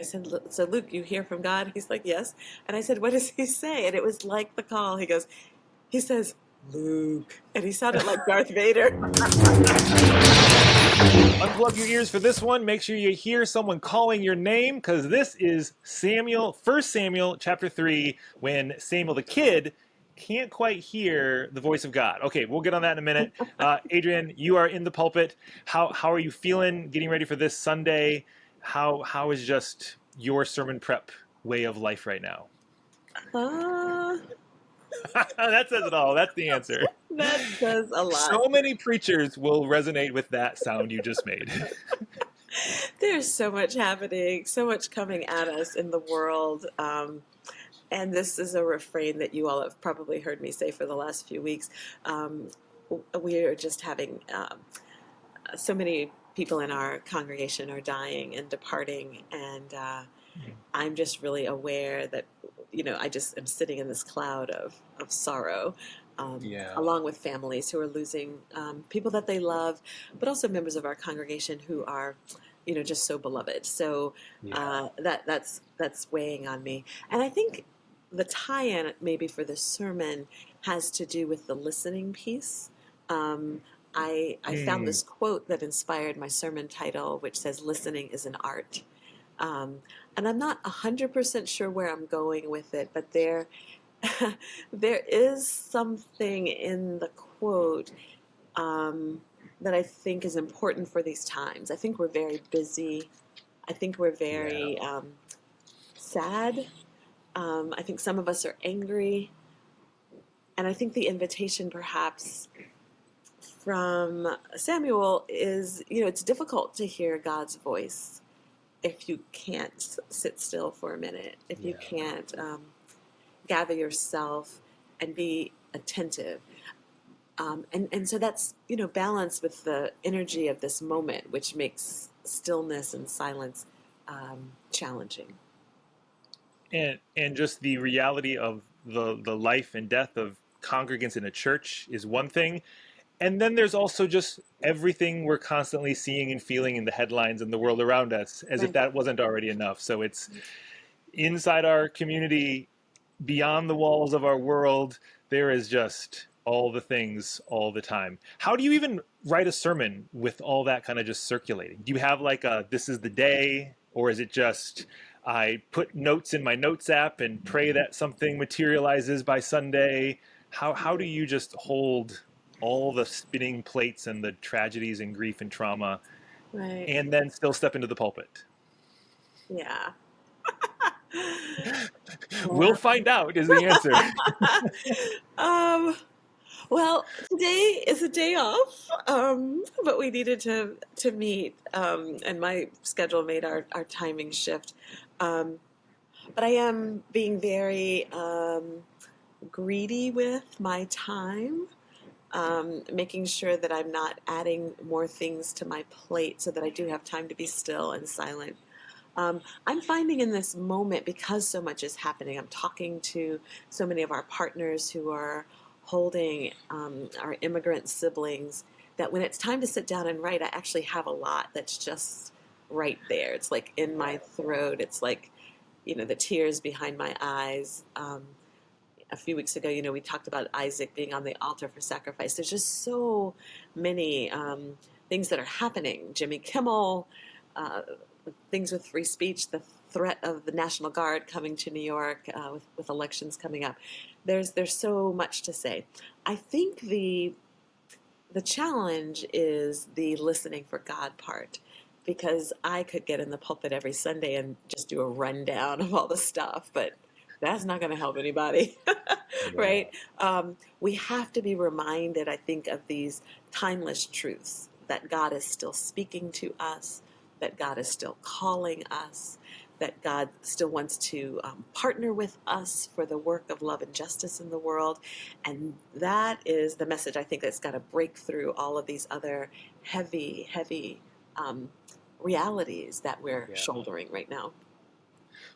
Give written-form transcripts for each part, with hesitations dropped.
I said, So Luke, you hear from God? He's like, yes. And I said, what does he say? And it was like the call. He says, Luke. And he sounded like Darth Vader. Unplug your ears for this one. Make sure you hear someone calling your name, because this is Samuel, 1 Samuel chapter 3, when Samuel the kid can't quite hear the voice of God. Okay, we'll get on that in a minute. Adriene, you are in the pulpit. How are you feeling getting ready for this Sunday? How is just your sermon prep way of life right now? Uh, That says it all. That's the answer. that says a lot. So many preachers will resonate with that sound you just made. There's so much happening, so much coming at us in the world. And this is a refrain that you all have probably heard me say for the last few weeks. We are just having so many people in our congregation are dying and departing, and I'm just really aware that, I just am sitting in this cloud of sorrow, Yeah. along with families who are losing people that they love, but also members of our congregation who are, just so beloved. So that's weighing on me. And I think the tie-in maybe for the sermon has to do with the listening piece. I found this quote that inspired my sermon title, which says, "Listening is an art." And I'm not 100% sure where I'm going with it, but there is something in the quote that I think is important for these times. I think we're very busy. I think we're very sad. I think some of us are angry. And I think the invitation perhaps from Samuel is, it's difficult to hear God's voice if you can't sit still for a minute, if you can't gather yourself and be attentive. And so that's, balanced with the energy of this moment, which makes stillness and silence challenging. And just the reality of the life and death of congregants in a church is one thing. And then there's also just everything we're constantly seeing and feeling in the headlines and the world around us, as if that wasn't already enough. So it's inside our community, beyond the walls of our world, there is just all the things all the time. How do you even write a sermon with all that kind of just circulating? Do you have like a this is the day, or is it just I put notes in my notes app and pray that something materializes by Sunday? How do you just hold all the spinning plates and the tragedies and grief and trauma, and then still step into the pulpit? Yeah. We'll find out is the answer. Well, today is a day off, but we needed to meet, and my schedule made our timing shift. But I am being very greedy with my time, making sure that I'm not adding more things to my plate so that I do have time to be still and silent. I'm finding in this moment, because so much is happening, I'm talking to so many of our partners who are holding our immigrant siblings, that when it's time to sit down and write, I actually have a lot that's just right there. It's like in my throat. It's like, the tears behind my eyes. A few weeks ago, we talked about Isaac being on the altar for sacrifice. There's just so many things that are happening. Jimmy Kimmel, things with free speech, the threat of the National Guard coming to New York with elections coming up. There's so much to say. I think the challenge is the listening for God part, because I could get in the pulpit every Sunday and just do a rundown of all the stuff, but that's not going to help anybody, right? We have to be reminded, I think, of these timeless truths, that God is still speaking to us, that God is still calling us, that God still wants to partner with us for the work of love and justice in the world. And that is the message, I think, that's got to break through all of these other heavy realities that we're shouldering right now.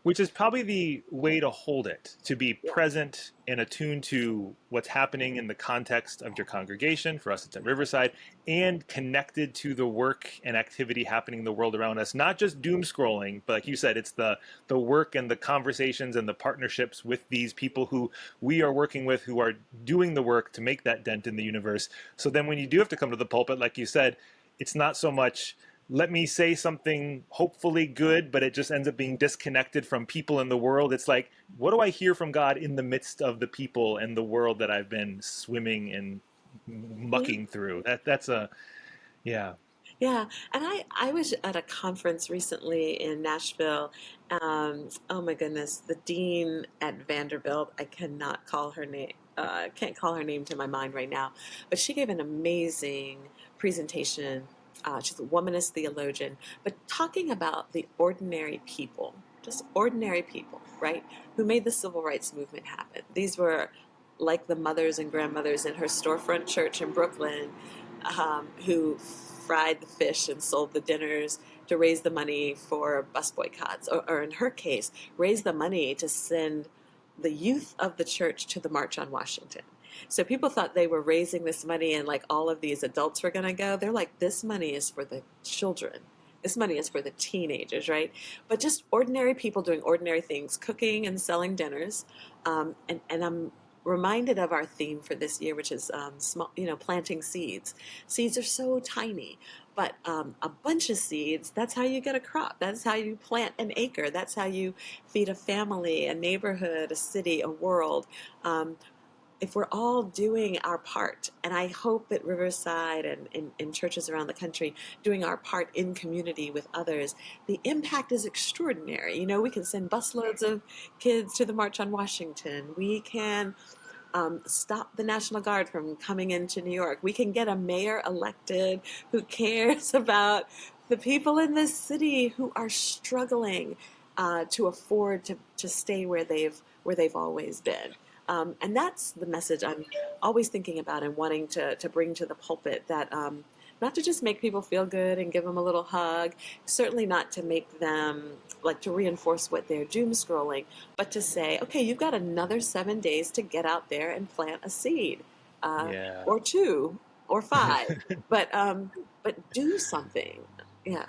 Which is probably the way to hold it, to be Yeah. present and attuned to what's happening in the context of your congregation. For us, it's at Riverside, and connected to the work and activity happening in the world around us. Not just doom scrolling, but like you said, it's the work and the conversations and the partnerships with these people who we are working with, who are doing the work to make that dent in the universe. So then when you do have to come to the pulpit, like you said, it's not so much let me say something hopefully good, but it just ends up being disconnected from people in the world. It's like, what do I hear from God in the midst of the people and the world that I've been swimming and Yeah. mucking through? That's a yeah. Yeah, and I was at a conference recently in Nashville. Oh my goodness, the dean at Vanderbilt. I cannot call her name. Can't call her name to my mind right now, but she gave an amazing presentation. She's a womanist theologian, but talking about the ordinary people, just ordinary people, right, who made the civil rights movement happen. These were like the mothers and grandmothers in her storefront church in Brooklyn, who fried the fish and sold the dinners to raise the money for bus boycotts, or in her case, raise the money to send the youth of the church to the March on Washington. So people thought they were raising this money and like all of these adults were going to go. They're like, this money is for the children. This money is for the teenagers, right? But just ordinary people doing ordinary things, cooking and selling dinners. And I'm reminded of our theme for this year, which is small, planting seeds. Seeds are so tiny, but a bunch of seeds, that's how you get a crop. That's how you plant an acre. That's how you feed a family, a neighborhood, a city, a world. If we're all doing our part, and I hope at Riverside and in churches around the country, doing our part in community with others, the impact is extraordinary. We can send busloads of kids to the March on Washington. We can stop the National Guard from coming into New York. We can get a mayor elected who cares about the people in this city who are struggling to afford to stay where they've always been. And that's the message I'm always thinking about and wanting to bring to the pulpit, that not to just make people feel good and give them a little hug, certainly not to make them like to reinforce what they're doom scrolling, but to say, okay, you've got another 7 days to get out there and plant a seed, Yeah. or two, or five, but do something. Yeah.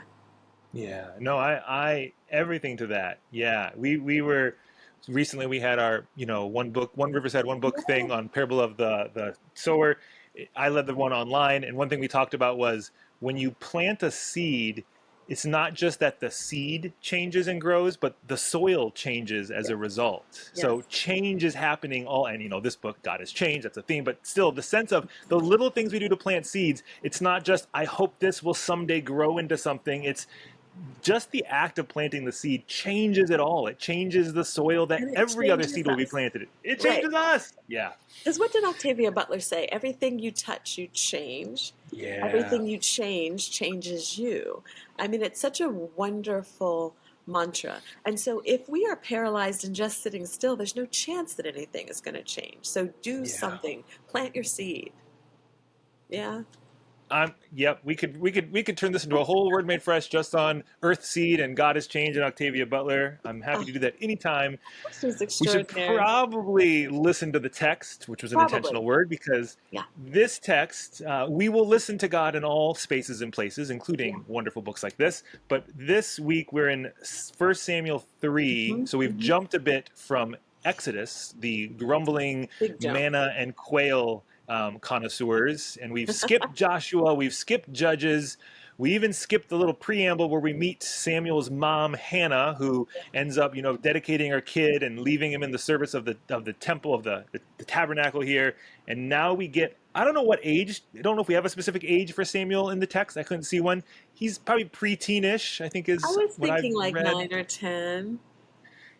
Yeah, no, I everything to that. Yeah, we were recently we had our one Riverside one book thing on parable of the sower. I led the one online, and one thing we talked about was when you plant a seed, it's not just that the seed changes and grows, but the soil changes as Yes. a result. Yes. So change is happening all, and this book, God has changed, that's a theme, but still the sense of the little things we do to plant seeds, it's not just, I hope this will someday grow into something. It's just the act of planting the seed changes it all. It changes the soil that And it every other changes seed will be us. planted. It Right. changes us. Yeah. Because what did Octavia Butler say? Everything you touch, you change. Yeah. Everything you change changes you. I mean, it's such a wonderful mantra. And so if we are paralyzed and just sitting still, there's no chance that anything is going to change. So do Yeah. something. Plant your seed. Yeah. Yep. We could turn this into a whole word made fresh just on Earth Seed and God has changed and Octavia Butler. I'm happy Oh, to do that anytime. she's We should extraordinary. probably listen to the text, which was an Probably. intentional word, because Yeah. this text, we will listen to God in all spaces and places, Yeah. including wonderful books like this. But this week we're in 1 Samuel 3, Hmm. so we've Hmm. jumped a bit from Exodus, the grumbling Big jump. manna and quail connoisseurs, and we've skipped Joshua, we've skipped Judges. We even skipped the little preamble where we meet Samuel's mom, Hannah, who ends up, dedicating her kid and leaving him in the service of the temple of the tabernacle here. And now we get, I don't know what age. I don't know if we have a specific age for Samuel in the text. I couldn't see one. He's probably preteenish, I think I is was what I've thinking like read. 9 or 10.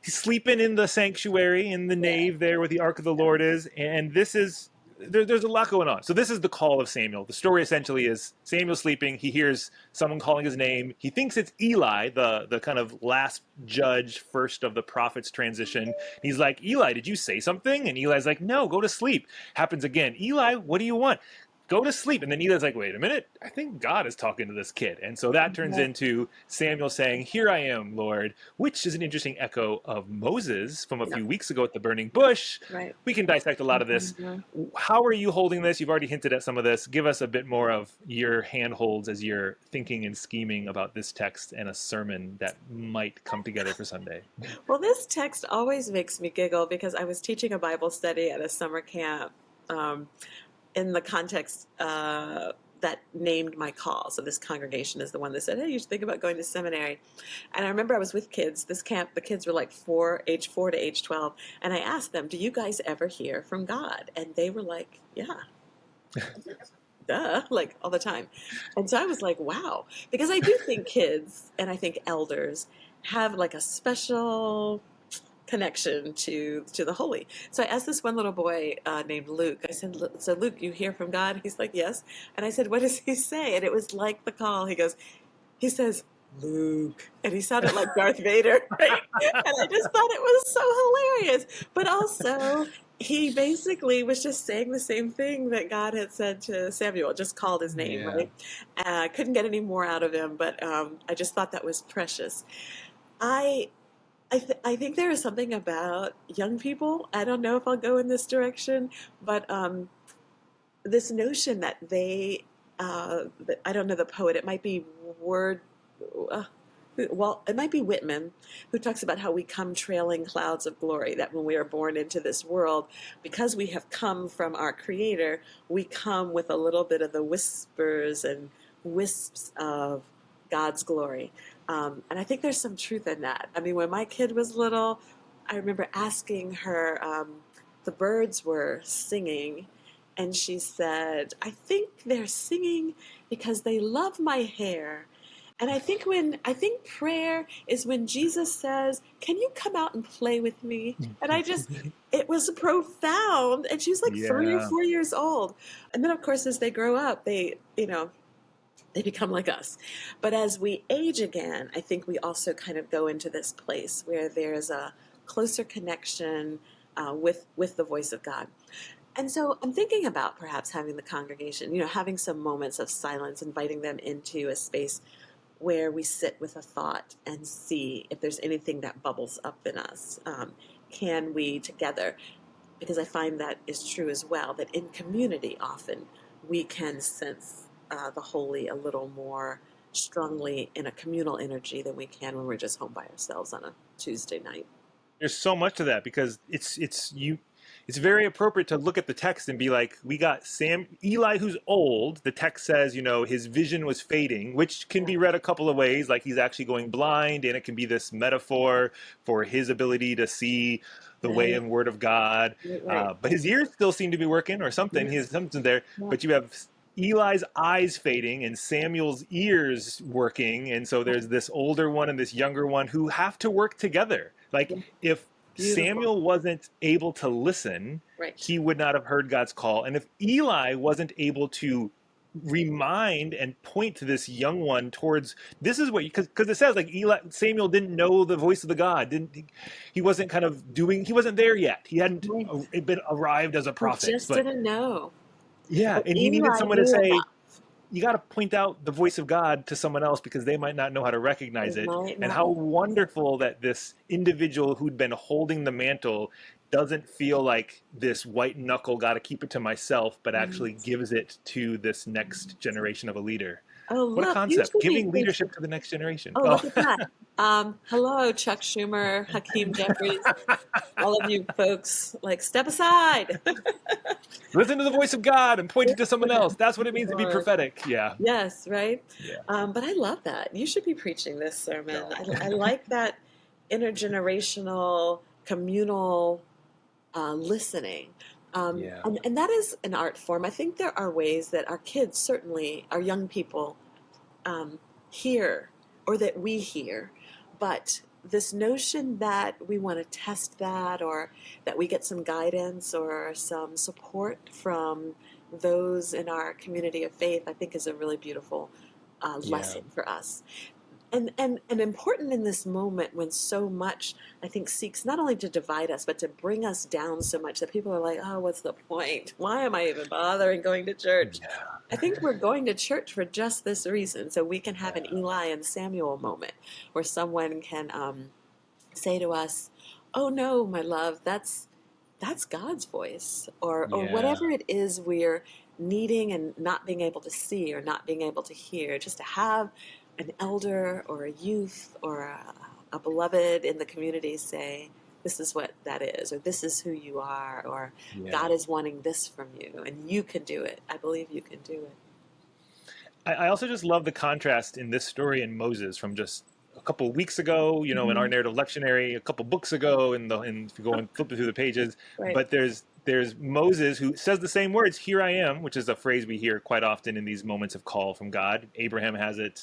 He's sleeping in the sanctuary in the Yeah. nave there where the ark of the Lord is, and this is there's a lot going on. So this is the call of Samuel. The story essentially is Samuel sleeping. He hears someone calling his name. He thinks it's Eli, the kind of last judge, first of the prophets transition. He's like, Eli, did you say something? And Eli's like, no, go to sleep. Happens again. Eli, what do you want? go to sleep. And then Eli's like, wait a minute, I think God is talking to this kid. And so that turns Right. into Samuel saying, here I am, Lord, which is an interesting echo of Moses from a Yeah. few weeks ago at the burning bush. Right. We can dissect a lot of this. Mhm. How are you holding this? You've already hinted at some of this. Give us a bit more of your handholds as you're thinking and scheming about this text and a sermon that might come together for Sunday. Well, this text always makes me giggle because I was teaching a Bible study at a summer camp um, in the context that named my call. So this congregation is the one that said, "Hey, you should think about going to seminary." And I remember I was with kids. This camp, the kids were like age 4 to age 12, and I asked them, "Do you guys ever hear from God?" And they were like, "Yeah." Duh, like all the time. And so I was like, wow, because I do think kids and I think elders have like a special connection to the holy. So I asked this one little boy named Luke. I said, "So Luke, you hear from God?" He's like, "Yes." And I said, "What does he say?" And it was like the call. He says, "Luke," and he sounded like Darth Vader, right? And I just thought it was so hilarious. But also, he basically was just saying the same thing that God had said to Samuel, just called his name, Yeah. right? Couldn't get any more out of him, but I just thought that was precious. I I think there is something about young people. I don't know if I'll go in this direction, but this notion that I don't know the poet. It might be Word. Uh, well, it might be Whitman, who talks about how we come trailing clouds of glory, that when we are born into this world, because we have come from our Creator, we come with a little bit of the whispers and wisps of God's glory. And I think there's some truth in that. I mean, when my kid was little, I remember asking her, the birds were singing, and she said, "I think they're singing because they love my hair." And I think prayer is when Jesus says, "Can you come out and play with me?" And it was profound. And she was like 3 or Yeah. 4 years old. And then, of course, as they grow up, they become like us. But as we age again, I think we also kind of go into this place where there's a closer connection with the voice of God. And so I'm thinking about perhaps having the congregation, having some moments of silence, inviting them into a space where we sit with a thought and see if there's anything that bubbles up in us. Can we together? Because I find that is true as well, that in community often we can sense the holy a little more strongly in a communal energy than we can when we're just home by ourselves on a Tuesday night. There's so much to that because it's very appropriate to look at the text and be like, we got Eli who's old. The text says, his vision was fading, which can Yeah. be read a couple of ways, like he's actually going blind, and it can be this metaphor for his ability to see the way Right, and word of God. right, right. But his ears still seem to be working, or something. He has Yes. something there. Yeah. But you have Eli's eyes fading and Samuel's ears working, and so there's this older one and this younger one who have to work together. Like Yeah. if Beautiful. Samuel wasn't able to listen, Right. he would not have heard God's call. And if Eli wasn't able to remind and point to this young one towards this is what because it says like Samuel didn't know the voice of the God, didn't he wasn't kind of doing he wasn't there yet. He hadn't Right. been arrived as a He prophet. just But didn't know. yeah, But and he needed Eli someone to knew say, enough. you got to point out the voice of God to someone else because they might not know how to They recognize it. might And not how know. wonderful that this individual who'd been holding the mantle doesn't feel like this white knuckle, got to keep it to myself, but actually Right. gives it to this next generation of a leader. Oh, What a look, you concept, should be giving preaching. leadership to the next generation. Oh, Oh, look at that. Hello, Chuck Schumer, Hakeem Jeffries, all of you folks, like, step aside. listen to the voice of God and point it to someone else. Listen. That's what it means to be Lord. prophetic. Yeah. Yes, right? Yeah. But I love that. You should be preaching this sermon. I No. like that intergenerational, communal listening. Yeah. And that is an art form. I think there are ways that our kids, certainly our young people, um, hear or that we hear. But this notion that we want to test that or that we get some guidance or some support from those in our community of faith, I think is a really beautiful Yeah. lesson for us. And important in this moment when so much, I think, seeks not only to divide us, but to bring us down so much that people are like, oh, what's the point? Why am I even bothering going to church? Yeah, I think we're going to church for just this reason, so we can have an yeah, Eli and Samuel moment where someone can say to us, "Oh no, my love, that's God's voice," or yeah, whatever it is we're needing and not being able to see or not being able to hear, just to have an elder or a youth or a beloved in the community say, "This is what that is," or "This is who you are," or yeah. "God is wanting this from you, and you can do it. I believe you can do it." I also just love the contrast in this story in Moses from just a couple of weeks ago, in our Mhm. narrative lectionary, a couple books ago, if you go and flip through the pages. Right. But there's Moses who says the same words, "Here I am," which is a phrase we hear quite often in these moments of call from God. Abraham has it,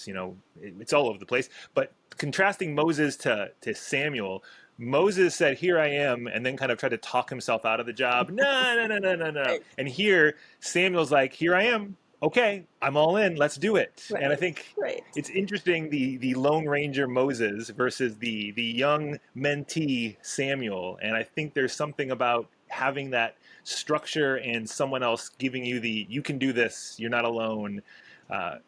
it's all over the place. But contrasting Moses to Samuel, Moses said, "Here I am," and then kind of tried to talk himself out of the job. No, no, no, no, no, no. Right. And here, Samuel's like, "Here I am. Okay, I'm all in. Let's do it." And I Right. think Right. it's interesting the Lone Ranger Moses versus the young mentee Samuel. And I think there's something about having that structure and someone else giving you the "you can do this. You're not alone."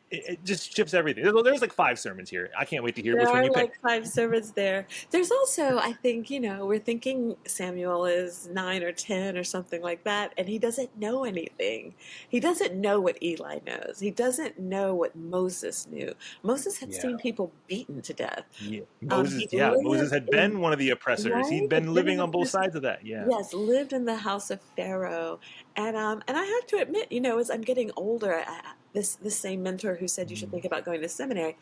It just shifts everything. There's like 5 sermons here. I can't wait to hear There which one are you pick. like 5 servants there. There's also, I think, we're thinking Samuel is 9 or 10 or something like that, and he doesn't know anything. He doesn't know what Eli knows. He doesn't know what Moses knew. Moses had Yeah. seen people beaten to death. Yeah. He Moses, yeah, Moses lived had in, been one of the oppressors. right? He'd Had been been in living the on both prison. sides of that. Yeah. Yes, lived in the house of Pharaoh, and I have to admit, as I'm getting older, this same mentor who said you should Mm. think about going to seminary,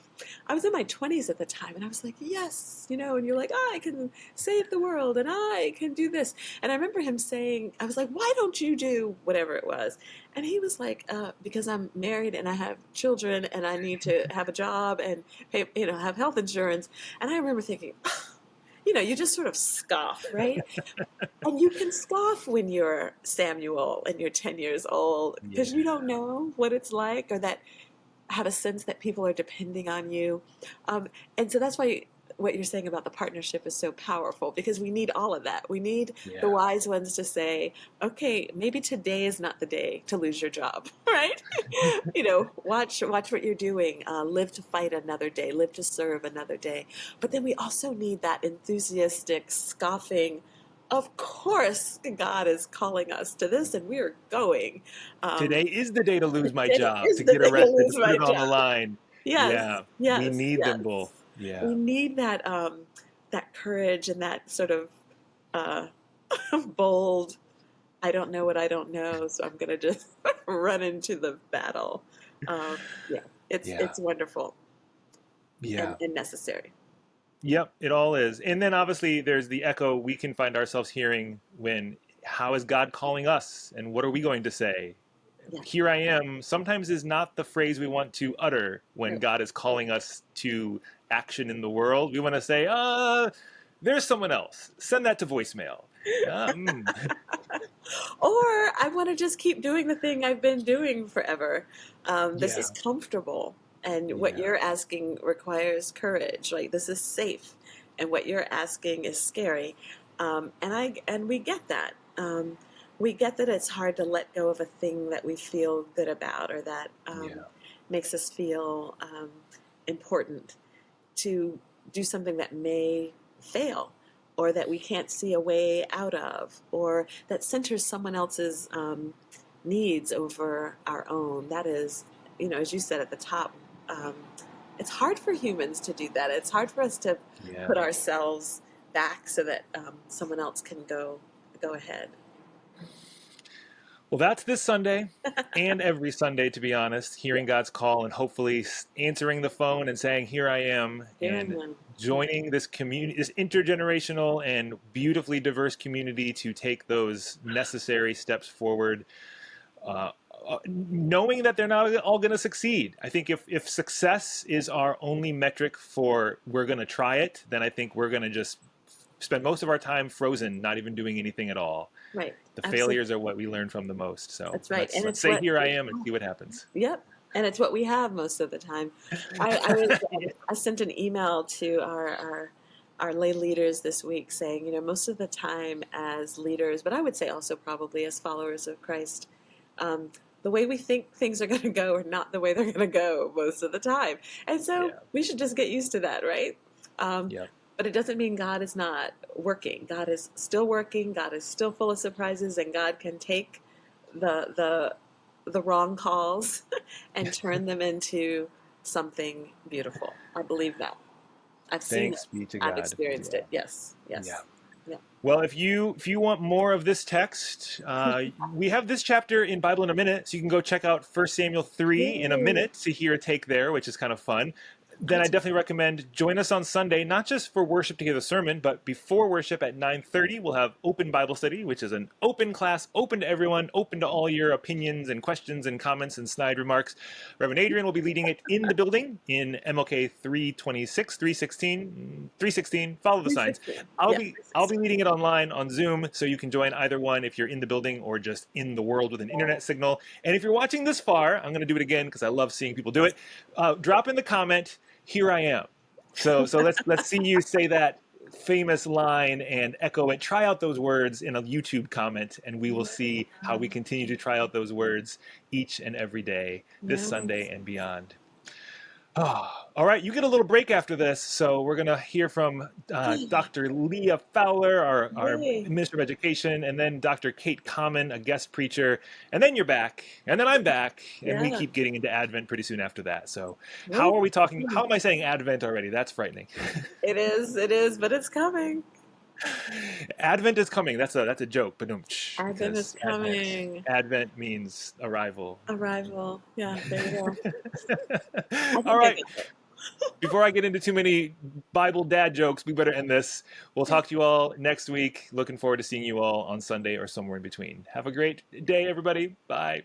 I was in my 20s at the time, and I was like, yes, and you're like, I can save the world, and I can do this, and I remember him saying, I was like, why don't you do whatever it was, and he was like, because I'm married and I have children, and I need to have a job and pay, have health insurance, and I remember thinking. You just sort of scoff, right? And you can scoff when you're Samuel and you're 10 years old Yeah. because you don't know what it's like or that have a sense that people are depending on you. And so that's why what you're saying about the partnership is so powerful because we need all of that. We need the Yeah. wise ones to say, okay, maybe today is not the day to lose your job, right? Watch what you're doing. Live to fight another day. Live to serve another day. But then we also need that enthusiastic, scoffing. Of course, God is calling us to this, and we are going. Um, Today is the day to lose my Today job, is to the get day to arrested, lose to put my it on the job. line. Yes, Yeah, we yes, need them yes. both. Yeah. We need that courage and that sort of uh, bold. I don't know what I don't know, so I'm gonna just run into the battle. Yeah, it's Yeah. it's wonderful Yeah. and necessary. Yep, it all is. And then obviously there's the echo we can find ourselves hearing when how is God calling us and what are we going to say? Yeah, "Here I am" sometimes is not the phrase we want to utter when right. God is calling us to action in the world. We want to say, there's someone else. Send that to voicemail. Mm, Or I want to just keep doing the thing I've been doing forever. This yeah, is comfortable, and what yeah, you're asking requires courage. Like this is safe, and what you're asking is scary. And we get that. We get that it's hard to let go of a thing that we feel good about or that yeah, makes us feel important to do something that may fail or that we can't see a way out of or that centers someone else's needs over our own. That is, as you said at the top, um, it's hard for humans to do that. It's hard for us to put yeah. ourselves back so that someone else can go ahead. Well, that's this Sunday and every Sunday, to be honest, Yeah, hearing God's call and hopefully answering the phone and saying, "Here I am," here I and am. joining this community, this intergenerational and beautifully diverse community to take those necessary steps forward, uh, knowing that they're not all going to succeed. I think if success is our only metric for we're going to try it, then I think we're going to just spend most of our time frozen, not even doing anything at all. Right. The Absolutely. failures are what we learn from the most. So That's right. let's And let's it's say what, "Here I am" and see what happens. yep. And it's what we have most of the time. I sent an email to our lay leaders this week saying, most of the time as leaders, but I would say also probably as followers of Christ, um, the way we think things are going to go are not the way they're going to go most of the time. And so Yeah. we should just get used to that, right? Um, Yep. but it doesn't mean God is not working. God is still working. God is still full of surprises, and God can take the the wrong calls and turn them into something beautiful. I believe that. I've seen it. Thanks be to I've God. experienced Yeah. it. Yes. Yeah. Yes. Yeah. Well, if you want more of this text, we have this chapter in Bible in a Minute, so you can go check out 1 Samuel 3 in a Yay. minute to hear a take there, which is kind of fun. Then I That's definitely recommend join us on Sunday, not just for worship to hear the sermon, but before worship at 9:30, we'll have open Bible study, which is an open class, open to everyone, open to all your opinions and questions and comments and snide remarks. Reverend Adrian will be leading it in the building in MLK 326, 316, 316. Follow the signs. 360. I'll Yeah. be I'll be leading it online on Zoom, so you can join either one if you're in the building or just in the world with an internet signal. And if you're watching this far, I'm going to do it again because I love seeing people do it. Drop in the comment, "Here I am." So let's see you say that famous line and echo it. Try out those words in a YouTube comment, and we will see how we continue to try out those words each and every day this Yes. Sunday and beyond. Oh, all right, you get a little break after this, so we're going to hear from Dr. Leah Fowler, our Yay. Minister of Education, and then Dr. Kate Common, a guest preacher, and then you're back, and then I'm back, and we Yeah. keep getting into Advent pretty soon after that. So how Woo. are we talking? How am I saying Advent already? That's frightening. It is, but it's coming. Advent is coming. That's a joke, but Advent is because coming. Advent means arrival. Arrival. Yeah, there you go. I All think I right. got it. Before I get into too many Bible dad jokes, we better end this. We'll talk to you all next week. Looking forward to seeing you all on Sunday or somewhere in between. Have a great day, everybody. Bye.